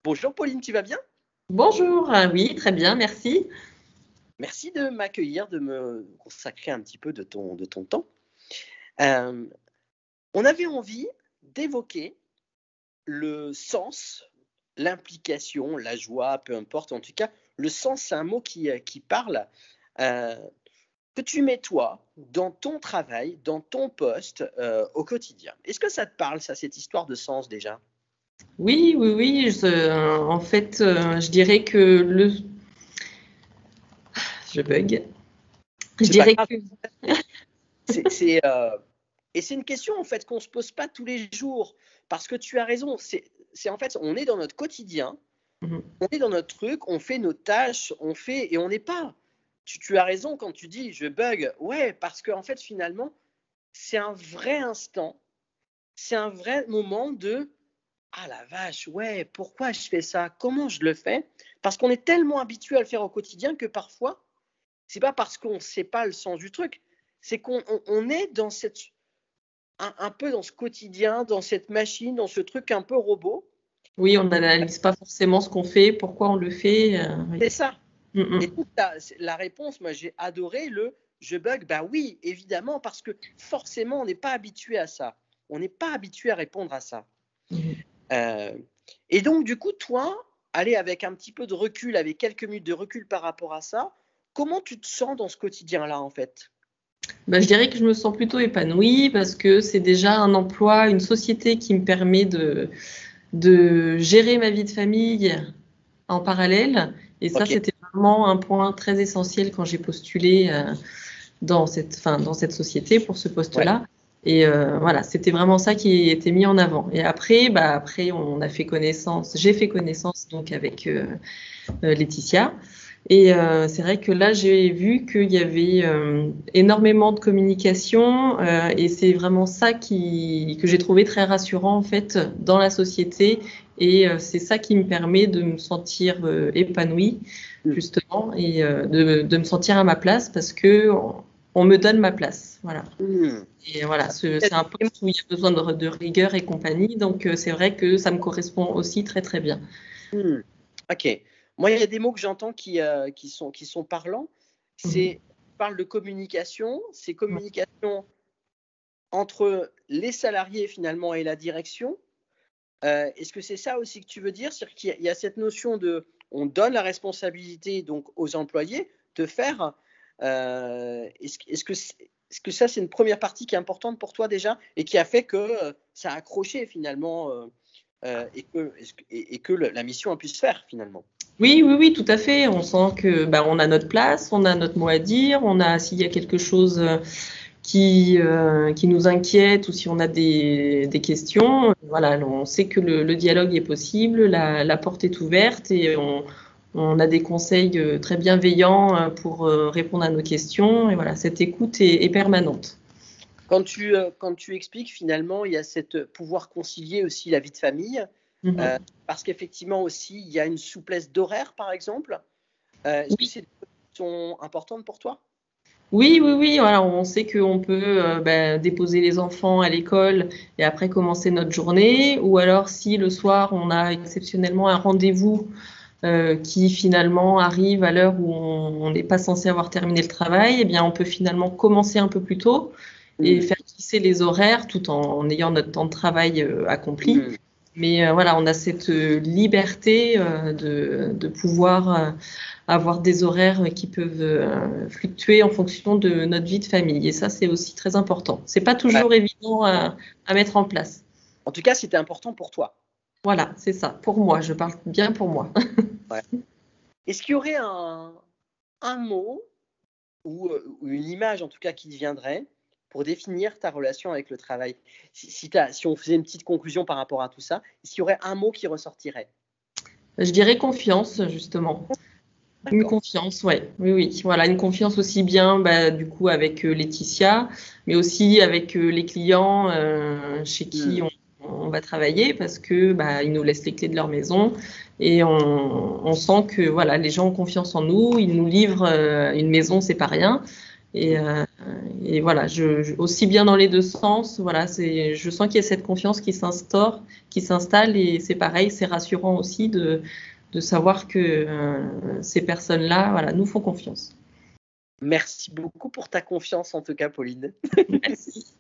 Bonjour Pauline, tu vas bien? Bonjour, oui, très bien, merci. Merci de m'accueillir, de me consacrer un petit peu de ton temps. Euh, on avait envie d'évoquer le sens, l'implication, la joie, peu importe. En tout cas, le sens, c'est un mot qui parle, euh, que tu mets toi dans ton travail, dans ton poste au quotidien. Est-ce que ça te parle, ça, cette histoire de sens déjà? Oui, oui, oui, en fait, je dirais que Je bug. Je C'est pas dirais grave. que... C'est, c'est, euh, et c'est une question en fait qu'on ne se pose pas tous les jours parce que tu as raison. C'est en fait, on est dans notre quotidien, Mhm. on est dans notre truc, on fait nos tâches, on fait et on n'est pas. Tu as raison quand tu dis je bug. Ouais, parce qu'en fait finalement, c'est un vrai instant, c'est un vrai moment de ah la vache, ouais, pourquoi je fais ça? Comment je le fais? Parce qu'on est tellement habitué à le faire au quotidien que parfois, c'est pas parce qu'on ne sait pas le sens du truc, c'est qu'on est dans un peu dans ce quotidien, dans cette machine, dans ce truc un peu robot. Oui, on n'analyse pas forcément ce qu'on fait, pourquoi on le fait. Oui. C'est ça. Mhm. Et toute la réponse, moi j'ai adoré le je bug. Bah oui, évidemment, parce que forcément, on n'est pas habitué à ça. On n'est pas habitué à répondre à ça. Mhm. Euh, et donc, du coup, toi, allez, avec un petit peu de recul, avec quelques minutes de recul par rapport à ça, comment tu te sens dans ce quotidien-là, en fait? Je dirais que je me sens plutôt épanouie parce que c'est déjà un emploi, une société qui me permet de gérer ma vie de famille en parallèle. Et ça, Ok. c'était vraiment un point très essentiel quand j'ai postulé dans cette société pour ce Ouais. poste-là. Et voilà, c'était vraiment ça qui était mis en avant. Et après, on a fait connaissance, j'ai fait connaissance donc avec Laetitia. Et c'est vrai que là, j'ai vu qu'il y avait énormément de communication et c'est vraiment ça que j'ai trouvé très rassurant en fait dans la société et c'est ça qui me permet de me sentir épanouie Mm. justement et de me sentir à ma place parce que on me donne ma place. Voilà. Mm. Et voilà, c'est un poste où il y a besoin de rigueur et compagnie, donc c'est vrai que ça me correspond aussi très très bien. Hmm. Ok. Moi, il y a des mots que j'entends qui sont parlants. Mhm. Parle de communication. C'est communication entre les salariés finalement et la direction. Est-ce que c'est ça aussi que tu veux dire? C'est-à-dire qu'il y a cette notion de, on donne la responsabilité donc aux employés de faire. Est-ce que ça, c'est une première partie qui est importante pour toi déjà et qui a fait que ça a accroché finalement et que la mission a pu se faire finalement? Oui, oui, oui, tout à fait. On sent que on a notre place, on a notre mot à dire, on a s'il y a quelque chose qui nous inquiète ou si on a des questions, voilà, on sait que le dialogue est possible, la porte est ouverte et on a des conseils très bienveillants pour répondre à nos questions. Et voilà, cette écoute est permanente. Quand tu expliques finalement, il y a cette pouvoir concilier aussi la vie de famille, euh, Mhm. parce qu'effectivement aussi, il y a une souplesse d'horaire, par exemple. Est-ce que Oui. c'est des choses qui sont importantes pour toi? Oui, oui, oui. Voilà, on sait qu'on peut déposer les enfants à l'école et après commencer notre journée. Ou alors, si le soir, on a exceptionnellement un rendez-vous qui finalement arrive à l'heure où on n'est pas censé avoir terminé le travail, eh bien, on peut finalement commencer un peu plus tôt et Hmm. faire glisser les horaires tout en ayant notre temps de travail accompli. Hmm. Mais voilà, on a cette liberté de pouvoir avoir des horaires qui peuvent fluctuer en fonction de notre vie de famille. Et ça, c'est aussi très important. C'est pas Ouais. toujours évident à mettre en place. En tout cas, c'était important pour toi. Voilà, c'est ça. Pour moi, je parle bien pour moi. Ouais. Est-ce qu'il y aurait un mot ou une image, en tout cas, qui te viendrait pour définir ta relation avec le travail? Si on faisait une petite conclusion par rapport à tout ça, est-ce qu'il y aurait un mot qui ressortirait? Je dirais confiance, justement. Une D'accord. confiance, ouais. Oui, oui. Voilà, une confiance aussi bien, du coup, avec Laetitia, mais aussi avec les clients chez qui Hmm. on va travailler parce que ils nous laissent les clés de leur maison et on sent que voilà, les gens ont confiance en nous, ils nous livrent une maison, c'est pas rien. Et voilà, aussi bien dans les deux sens, voilà, je sens qu'il y a cette confiance qui s'installe, et c'est pareil, c'est rassurant aussi de savoir que ces personnes-là, voilà, nous font confiance. Merci beaucoup pour ta confiance en tout cas, Pauline. Merci.